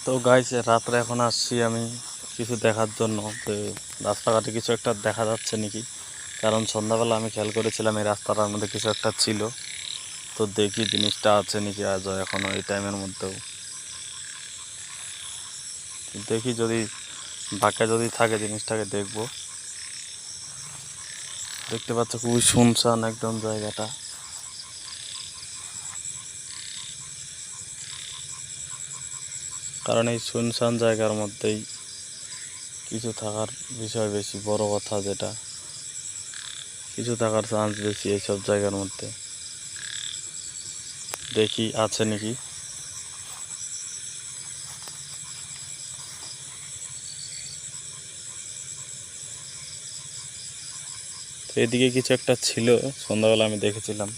তো গাইস রাত্রে এখন আসছি আমি কিছু দেখার জন্য। তো রাস্তাঘাটে কিছু একটা দেখা যাচ্ছে নাকি, কারণ সন্ধ্যাবেলা আমি খেয়াল করেছিলাম এই রাস্তাটার মধ্যে কিছু একটা ছিল। তো দেখি জিনিসটা আছে নাকি আজ এখনো এই টাইমের মধ্যেও। দেখি যদি বাঁকা যদি থাকে জিনিসটাকে দেখবো। দেখতে পাচ্ছ খুবই শুনশান একদম জায়গাটা। কারণ এই শুনশান জায়গার মধ্যেই কিছু থাকার বিষয় বেশি, বড় কথা যেটা কিছু থাকার চান্স বেশি এইসব জায়গার মধ্যে। দেখি আছে নাকি। তো এদিকে কিছু একটা ছিল, সন্ধ্যাবেলা আমি দেখেছিলাম।